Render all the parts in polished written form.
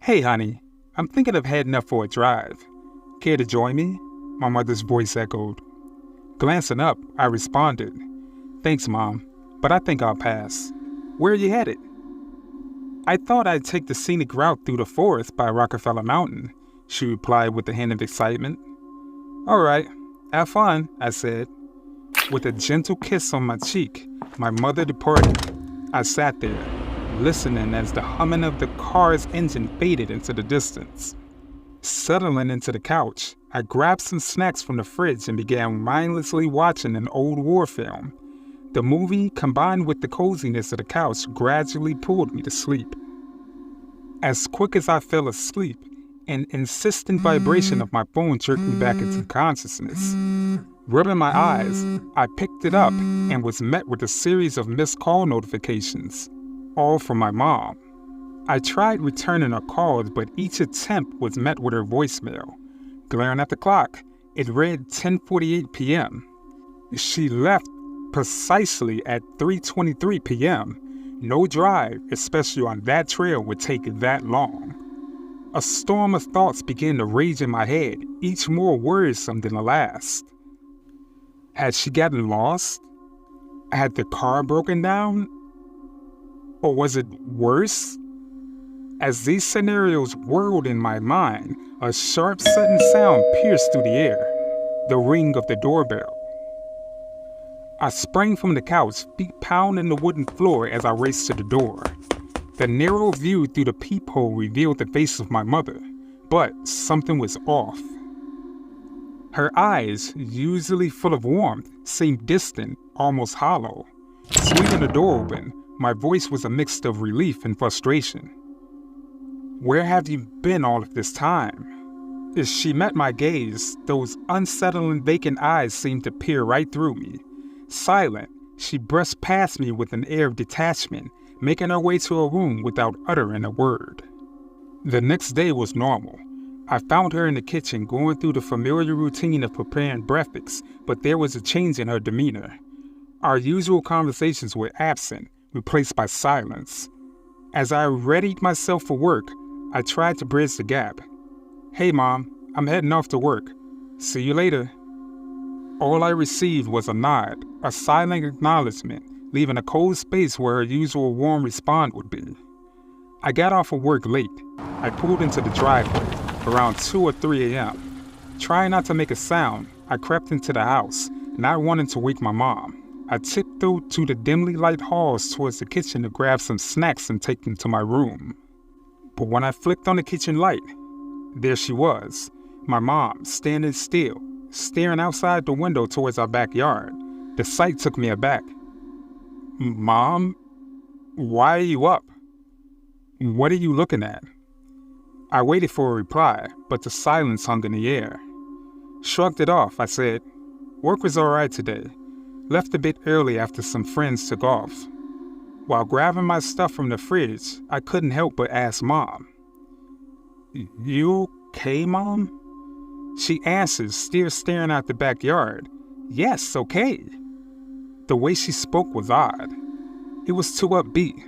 Hey, honey, I'm thinking of heading up for a drive. Care to join me? My mother's voice echoed. Glancing up, I responded, Thanks, Mom, but I think I'll pass. Where are you headed? I thought I'd take the scenic route through the forest by Rockefeller Mountain, she replied with a hint of excitement. All right, have fun, I said. With a gentle kiss on my cheek, my mother departed. I sat there, listening as the humming of the car's engine faded into the distance. Settling into the couch, I grabbed some snacks from the fridge and began mindlessly watching an old war film. The movie, combined with the coziness of the couch, gradually pulled me to sleep. As quick as I fell asleep, an insistent vibration of my phone jerked me back into consciousness. Rubbing my eyes, I picked it up and was met with a series of missed call notifications, all from my mom. I tried returning her calls, but each attempt was met with her voicemail. Glaring at the clock, it read 10:48 p.m. She left precisely at 3:23 p.m. No drive, especially on that trail, would take that long. A storm of thoughts began to rage in my head, each more worrisome than the last. Had she gotten lost? Had the car broken down? Or was it worse? As these scenarios whirled in my mind, a sharp, sudden sound pierced through the air, the ring of the doorbell. I sprang from the couch, feet pounding the wooden floor as I raced to the door. The narrow view through the peephole revealed the face of my mother, but something was off. Her eyes, usually full of warmth, seemed distant, almost hollow. Swinging the door open, my voice was a mix of relief and frustration. Where have you been all of this time? As she met my gaze, those unsettling vacant eyes seemed to peer right through me. Silent, she brushed past me with an air of detachment, making her way to her room without uttering a word. The next day was normal. I found her in the kitchen going through the familiar routine of preparing breakfast, but there was a change in her demeanor. Our usual conversations were absent, replaced by silence. As I readied myself for work, I tried to bridge the gap. Hey, Mom, I'm heading off to work. See you later. All I received was a nod, a silent acknowledgement, leaving a cold space where her usual warm response would be. I got off of work late. I pulled into the driveway around 2 or 3 a.m. Trying not to make a sound, I crept into the house, not wanting to wake my mom. I tiptoed to the dimly lit halls towards the kitchen to grab some snacks and take them to my room. But when I flicked on the kitchen light, there she was, my mom, standing still, staring outside the window towards our backyard. The sight took me aback. Mom, why are you up? What are you looking at? I waited for a reply, but the silence hung in the air. Shrugged it off, I said, Work was all right today. Left a bit early after some friends took off. While grabbing my stuff from the fridge, I couldn't help but ask Mom. You okay, Mom? She answered, still staring out the backyard. Yes, okay. The way she spoke was odd. It was too upbeat,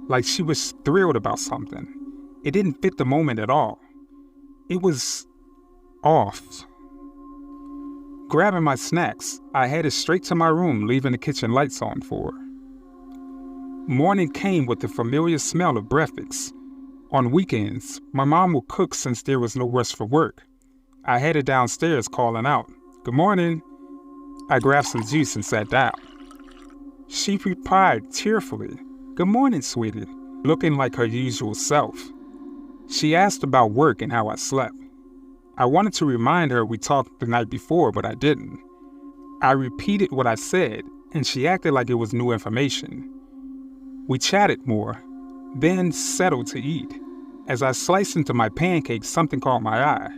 like she was thrilled about something. It didn't fit the moment at all. It was off. Grabbing my snacks, I headed straight to my room, leaving the kitchen lights on for her. Morning came with the familiar smell of breakfast. On weekends, my mom would cook since there was no rush for work. I headed downstairs calling out, Good morning. I grabbed some juice and sat down. She replied tearfully, Good morning, sweetie, looking like her usual self. She asked about work and how I slept. I wanted to remind her we talked the night before, but I didn't. I repeated what I said, and she acted like it was new information. We chatted more, then settled to eat. As I sliced into my pancakes, something caught my eye.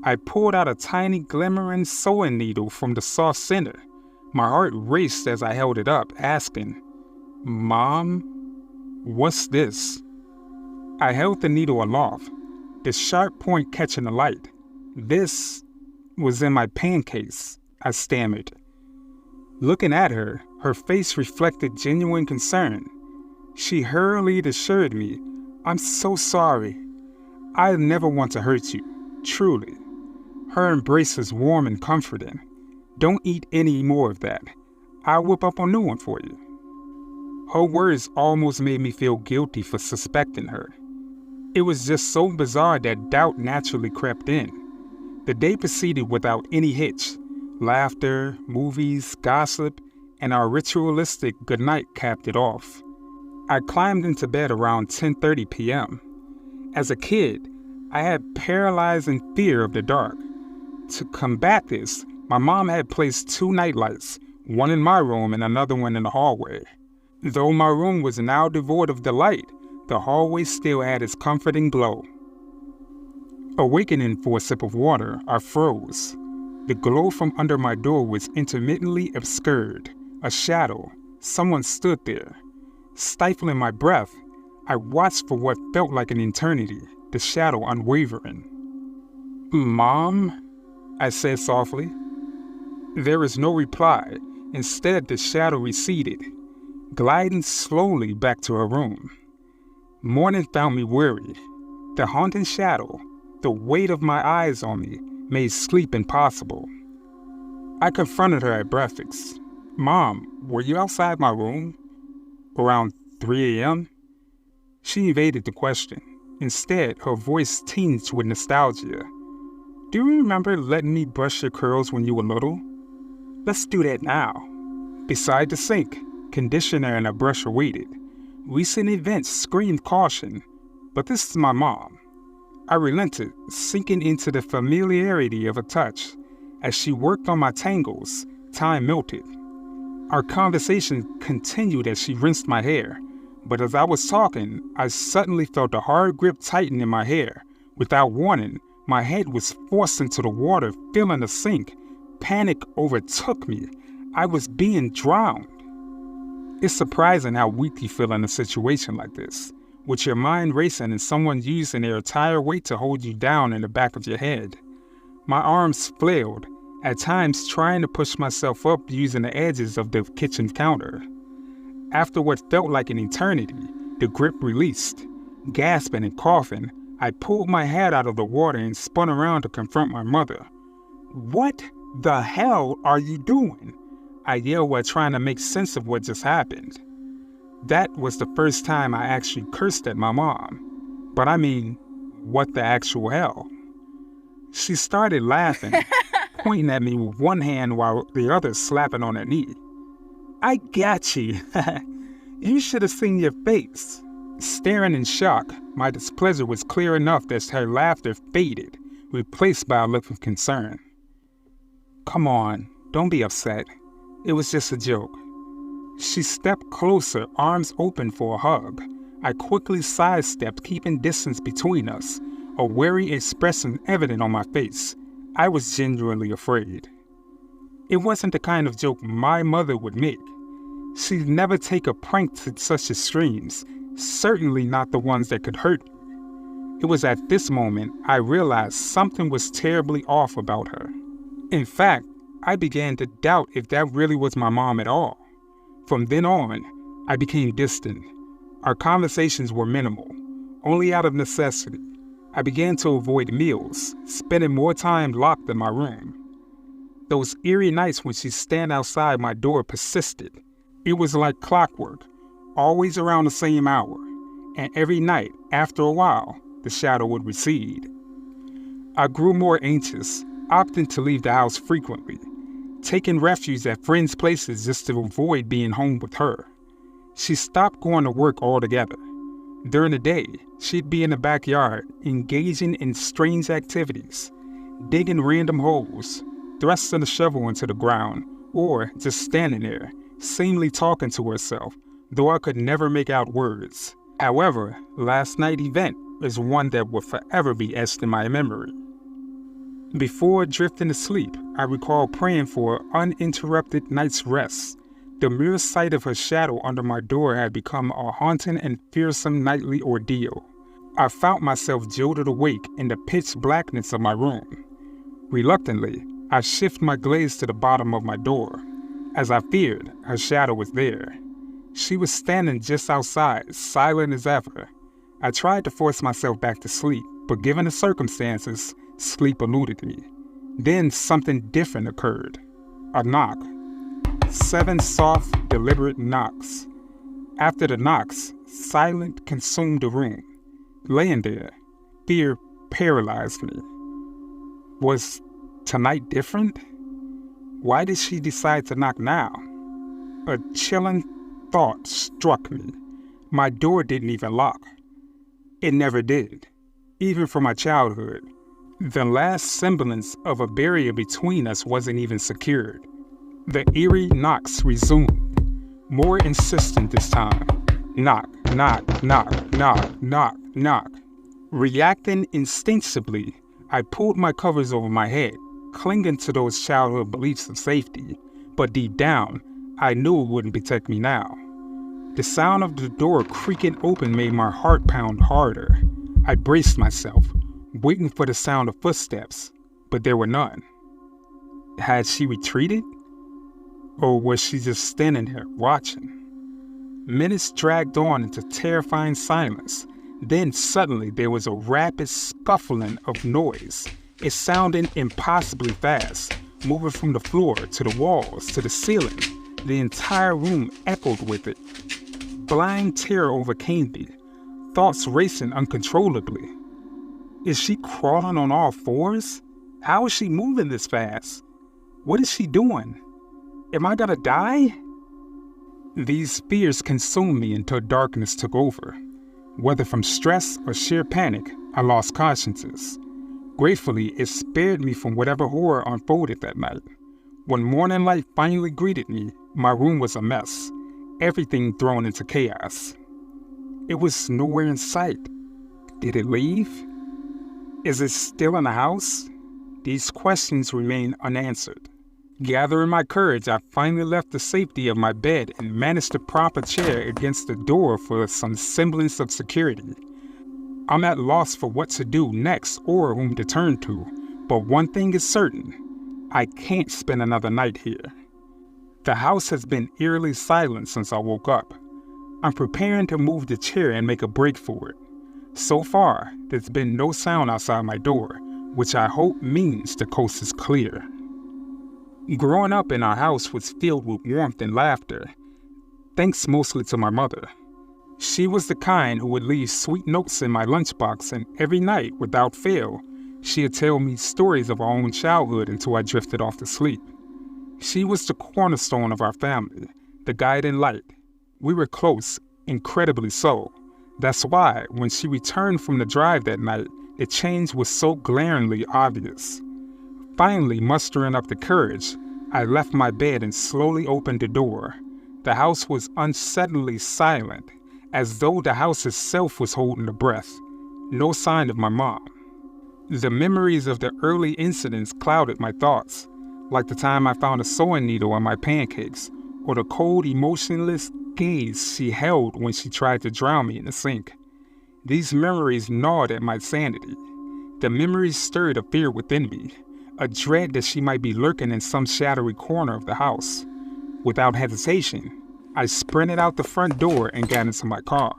I pulled out a tiny glimmering sewing needle from the soft center. My heart raced as I held it up, asking, Mom, what's this? I held the needle aloft, the sharp point catching the light. This was in my pancakes, I stammered. Looking at her, her face reflected genuine concern. She hurriedly assured me, I'm so sorry. I never want to hurt you, truly. Her embrace is warm and comforting. Don't eat any more of that. I'll whip up a new one for you. Her words almost made me feel guilty for suspecting her. It was just so bizarre that doubt naturally crept in. The day proceeded without any hitch. Laughter, movies, gossip, and our ritualistic goodnight capped it off. I climbed into bed around 10:30 p.m. As a kid, I had paralyzing fear of the dark. To combat this, my mom had placed 2 nightlights, one in my room and another one in the hallway. Though my room was now devoid of the light, the hallway still had its comforting glow. Awakening for a sip of water, I froze. The glow from under my door was intermittently obscured. A shadow. Someone stood there. Stifling my breath, I watched for what felt like an eternity, the shadow unwavering. "Mom?" I said softly. There was no reply. Instead, the shadow receded, gliding slowly back to her room. Morning found me weary. The haunting shadow, the weight of my eyes on me, made sleep impossible. I confronted her at breakfast. "Mom, were you outside my room around 3 a.m.? She evaded the question. Instead, her voice tinged with nostalgia. "Do you remember letting me brush your curls when you were little? Let's do that now." Beside the sink, conditioner and a brush awaited. Recent events screamed caution, but this is my mom. I relented, sinking into the familiarity of a touch. As she worked on my tangles, time melted. Our conversation continued as she rinsed my hair, but as I was talking, I suddenly felt a hard grip tighten in my hair. Without warning, my head was forced into the water, filling the sink. Panic overtook me. I was being drowned. It's surprising how weak you feel in a situation like this, with your mind racing and someone using their entire weight to hold you down in the back of your head. My arms flailed, at times trying to push myself up using the edges of the kitchen counter. After what felt like an eternity, the grip released. Gasping and coughing, I pulled my head out of the water and spun around to confront my mother. "What the hell are you doing?" I yelled while trying to make sense of what just happened. That was the first time I actually cursed at my mom. But I mean, what the actual hell? She started laughing, pointing at me with one hand while the other slapping on her knee. "I got you. You should have seen your face." Staring in shock, my displeasure was clear enough that her laughter faded, replaced by a look of concern. "Come on, don't be upset. It was just a joke." She stepped closer, arms open for a hug. I quickly sidestepped, keeping distance between us, a wary expression evident on my face. I was genuinely afraid. It wasn't the kind of joke my mother would make. She'd never take a prank to such extremes, certainly not the ones that could hurt me. It was at this moment I realized something was terribly off about her. In fact, I began to doubt if that really was my mom at all. From then on, I became distant. Our conversations were minimal, only out of necessity. I began to avoid meals, spending more time locked in my room. Those eerie nights when she'd stand outside my door persisted. It was like clockwork, always around the same hour, and every night, after a while, the shadow would recede. I grew more anxious, opting to leave the house frequently, taking refuge at friends' places just to avoid being home with her. She stopped going to work altogether. During the day, she'd be in the backyard, engaging in strange activities, digging random holes, thrusting a shovel into the ground, or just standing there, seemingly talking to herself, though I could never make out words. However, last night's event is one that will forever be etched in my memory. Before drifting to sleep, I recall praying for an uninterrupted night's rest. The mere sight of her shadow under my door had become a haunting and fearsome nightly ordeal. I found myself jolted awake in the pitch blackness of my room. Reluctantly, I shifted my gaze to the bottom of my door. As I feared, her shadow was there. She was standing just outside, silent as ever. I tried to force myself back to sleep, but given the circumstances, sleep eluded me. Then something different occurred. A knock. 7 soft, deliberate knocks. After the knocks, silence consumed the room. Laying there, fear paralyzed me. Was tonight different? Why did she decide to knock now? A chilling thought struck me. My door didn't even lock. It never did, even from my childhood. The last semblance of a barrier between us wasn't even secured. The eerie knocks resumed, more insistent this time. Knock, knock, knock, knock, knock, knock. Reacting instinctively, I pulled my covers over my head, clinging to those childhood beliefs of safety, but deep down, I knew it wouldn't protect me now. The sound of the door creaking open made my heart pound harder. I braced myself, waiting for the sound of footsteps, but there were none. Had she retreated? Or was she just standing there, watching? Minutes dragged on into terrifying silence. Then suddenly there was a rapid scuffling of noise. It sounded impossibly fast, moving from the floor to the walls to the ceiling. The entire room echoed with it. Blind terror overcame me, thoughts racing uncontrollably. Is she crawling on all fours? How is she moving this fast? What is she doing? Am I gonna die? These fears consumed me until darkness took over. Whether from stress or sheer panic, I lost consciousness. Gratefully, it spared me from whatever horror unfolded that night. When morning light finally greeted me, my room was a mess, everything thrown into chaos. It was nowhere in sight. Did it leave? Is it still in the house? These questions remain unanswered. Gathering my courage, I finally left the safety of my bed and managed to prop a chair against the door for some semblance of security. I'm at loss for what to do next or whom to turn to, but one thing is certain. I can't spend another night here. The house has been eerily silent since I woke up. I'm preparing to move the chair and make a break for it. So far, there's been no sound outside my door, which I hope means the coast is clear. Growing up in our house was filled with warmth and laughter, thanks mostly to my mother. She was the kind who would leave sweet notes in my lunchbox, and every night, without fail, she would tell me stories of our own childhood until I drifted off to sleep. She was the cornerstone of our family, the guiding light. We were close, incredibly so. That's why, when she returned from the drive that night, the change was so glaringly obvious. Finally mustering up the courage, I left my bed and slowly opened the door. The house was unsettlingly silent, as though the house itself was holding a breath. No sign of my mom. The memories of the early incidents clouded my thoughts, like the time I found a sewing needle on my pancakes, or the cold, emotionless gaze she held when she tried to drown me in the sink. These memories gnawed at my sanity. The memories stirred a fear within me, a dread that she might be lurking in some shadowy corner of the house. Without hesitation, I sprinted out the front door and got into my car.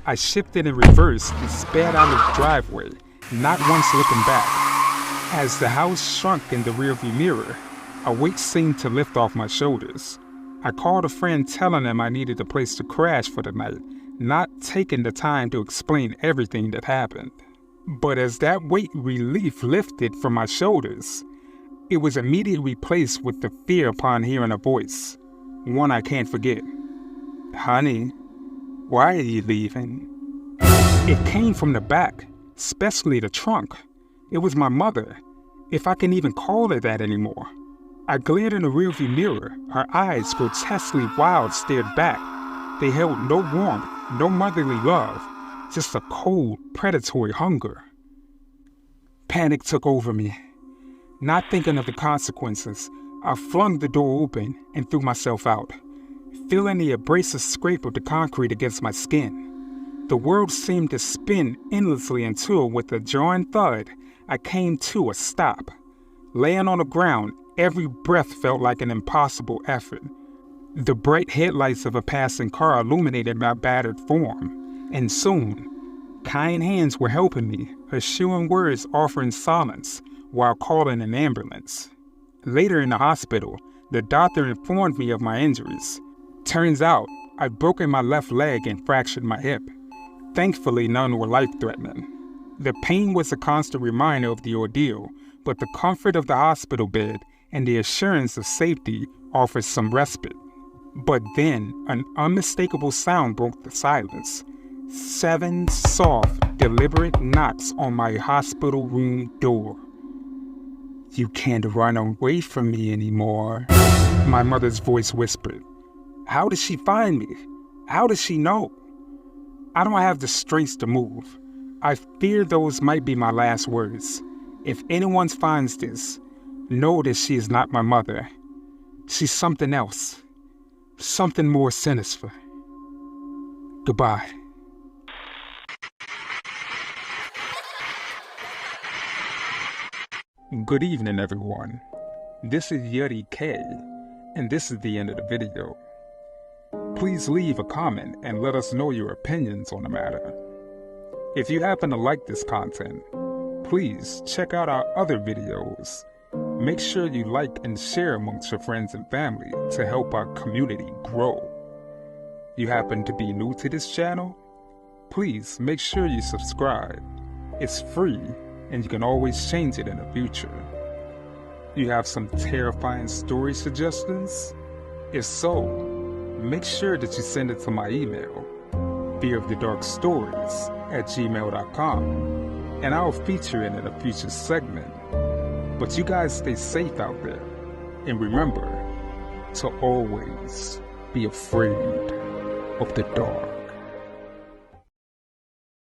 I shifted in reverse and sped out of the driveway, not once looking back. As the house shrunk in the rearview mirror, a weight seemed to lift off my shoulders. I called a friend telling him I needed a place to crash for the night, not taking the time to explain everything that happened. But as that weight relief lifted from my shoulders, it was immediately replaced with the fear upon hearing a voice, one I can't forget. "Honey, why are you leaving?" It came from the back, especially the trunk. It was my mother, if I can even call her that anymore. I glared in the rearview mirror. Her eyes, grotesquely wild, stared back. They held no warmth, no motherly love, just a cold, predatory hunger. Panic took over me. Not thinking of the consequences, I flung the door open and threw myself out, feeling the abrasive scrape of the concrete against my skin. The world seemed to spin endlessly until, with a jarring thud, I came to a stop. Laying on the ground, every breath felt like an impossible effort. The bright headlights of a passing car illuminated my battered form, and soon, Kind hands were helping me, assuring words offering solace while calling an ambulance. Later in the hospital, the doctor informed me of my injuries. Turns out, I'd broken my left leg and fractured my hip. Thankfully, none were life-threatening. The pain was a constant reminder of the ordeal, but the comfort of the hospital bed and the assurance of safety offered some respite. But then, an unmistakable sound broke the silence. 7 soft, deliberate knocks on my hospital room door. "You can't run away from me anymore," my mother's voice whispered. How does she find me? How does she know? I don't have the strength to move. I fear those might be my last words. If anyone finds this, know that she is not my mother. She's something else. Something more sinister. Goodbye. Good evening, everyone. This is Yuri K, and this is the end of the video. Please leave a comment and let us know your opinions on the matter. If you happen to like this content, please check out our other videos. Make sure you like and share amongst your friends and family to help our community grow. You happen to be new to this channel? Please make sure you subscribe. It's free and you can always change it in the future. You have some terrifying story suggestions? If so, make sure that you send it to my email, Fearofthedarkstories@gmail.com, and I'll feature it in a future segment. But you guys stay safe out there, and remember to always be afraid of the dark.